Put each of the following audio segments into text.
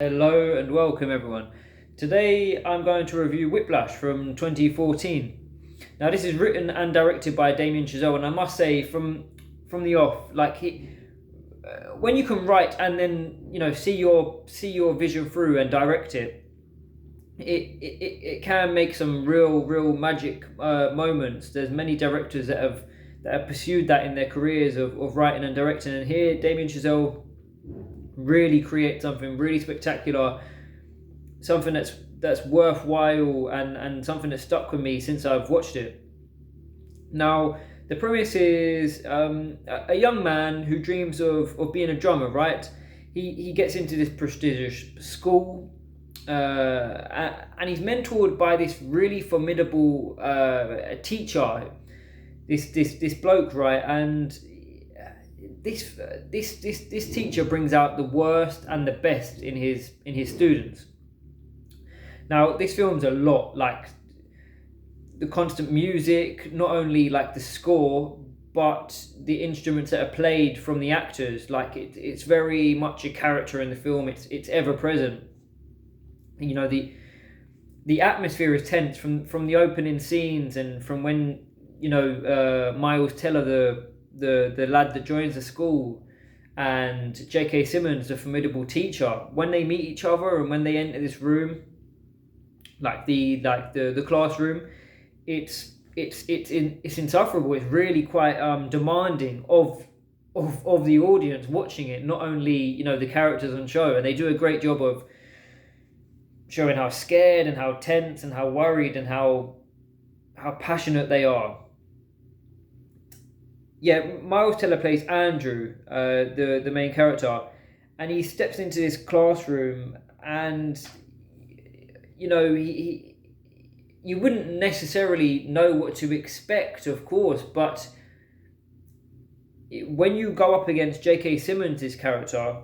Hello and welcome everyone. Today I'm going to review Whiplash from 2014. Now this is written and directed by Damien Chazelle, and I must say from the off, when you can write and then see your vision through and direct it can make some real magic moments. There's many directors that have pursued that in their careers of writing and directing, and here Damien Chazelle really create something really spectacular, something that's worthwhile, and something that stuck with me since I've watched it. Now, the premise is a young man who dreams of being a drummer, right? He gets into this prestigious school, and he's mentored by this really formidable teacher, this bloke, right? And this teacher brings out the worst and the best in his students. Now, this film's a lot like the constant music, not only like the score, but the instruments that are played from the actors. Like it's very much a character in the film. It's ever present. You know, the atmosphere is tense from the opening scenes, and from when Miles Teller, the lad that joins the school, and J.K. Simmons, the formidable teacher, when they meet each other and when they enter this room, the classroom, it's insufferable. It's really quite demanding of the audience watching it. Not only the characters on show, and they do a great job of showing how scared and how tense and how worried and how passionate they are. Yeah, Miles Teller plays Andrew, the main character, and he steps into this classroom, and he you wouldn't necessarily know what to expect, of course, but when you go up against J.K. Simmons' character,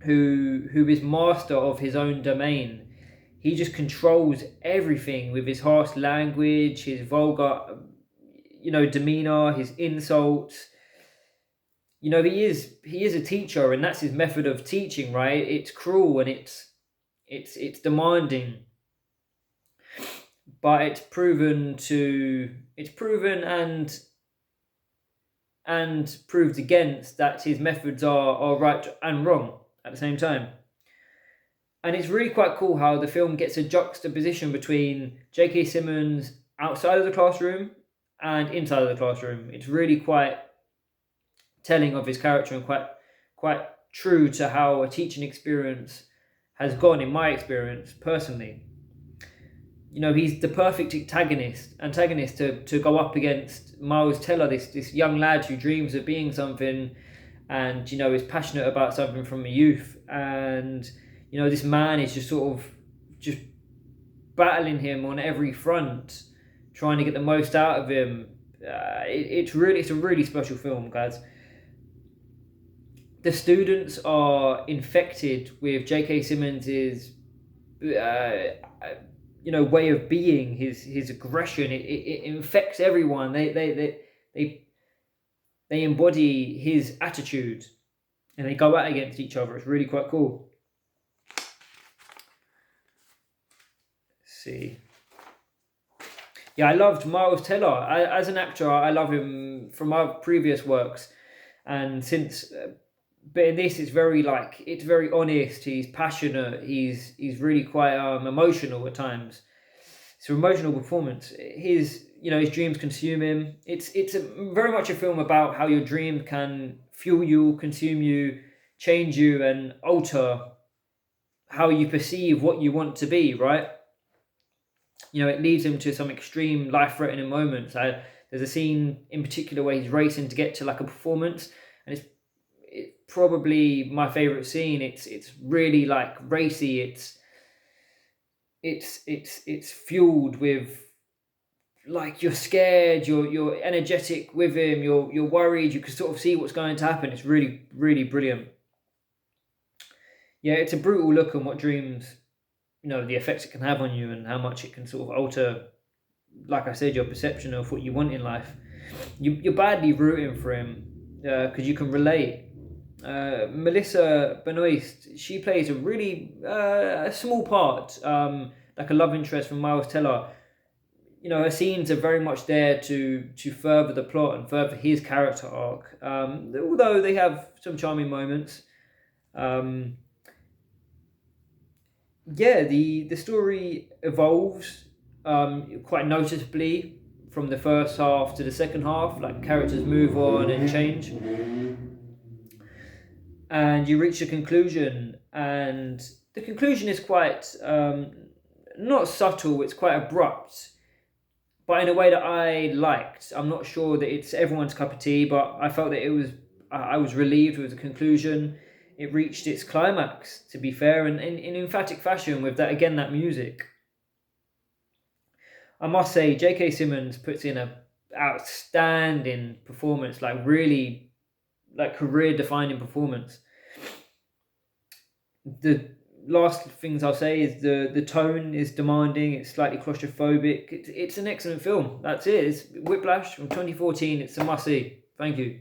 who is master of his own domain, he just controls everything with his harsh language, his vulgar demeanor, his insults. He is a teacher, and that's his method of teaching, right? It's cruel and it's demanding, but it's proven and proved against that his methods are right and wrong at the same time. And it's really quite cool how the film gets a juxtaposition between J.K. Simmons outside of the classroom and inside of the classroom. It's really quite telling of his character, and quite true to how a teaching experience has gone, in my experience personally. He's the perfect antagonist to go up against Miles Teller, this young lad who dreams of being something, and is passionate about something from a youth. And this man is just battling him on every front, trying to get the most out of him. It's a really special film, guys. The students are infected with J.K. Simmons's way of being, his aggression. It infects everyone. They embody his attitude, and they go out against each other. It's really quite cool. Let's see. Yeah, I loved Miles Teller as an actor. I love him from my previous works, and but in this, it's very honest. He's passionate. He's really quite emotional at times. It's an emotional performance. His dreams consume him. It's very much a film about how your dream can fuel you, consume you, change you, and alter how you perceive what you want to be. Right? It leads him to some extreme life-threatening moments. There's a scene in particular where he's racing to get to like a performance, and it's probably my favorite scene. It's really like racy. It's fueled with, like, you're scared, you're energetic with him, you're worried, you can sort of see what's going to happen. It's really brilliant. Yeah, it's a brutal look on what dreams, the effects it can have on you, and how much it can sort of alter, like I said, your perception of what you want in life. You're badly rooting for him, because you can relate. Melissa Benoist, she plays a really a small part, like a love interest from Miles Teller. You know, her scenes are very much there to further the plot and further his character arc. Although they have some charming moments. Yeah, the story evolves quite noticeably from the first half to the second half. Like characters move on and change, and you reach a conclusion, and the conclusion is quite not subtle. It's quite abrupt, but in a way that I liked. I'm not sure that it's everyone's cup of tea, but I felt that it was. I was relieved with the conclusion. It reached its climax, to be fair, and in emphatic fashion with that again, that music. I must say, J.K. Simmons puts in a outstanding performance, like really, like career defining performance. The last things I'll say is the tone is demanding. It's slightly claustrophobic. It's an excellent film. That's it. It's Whiplash from 2014. It's a must see. Thank you.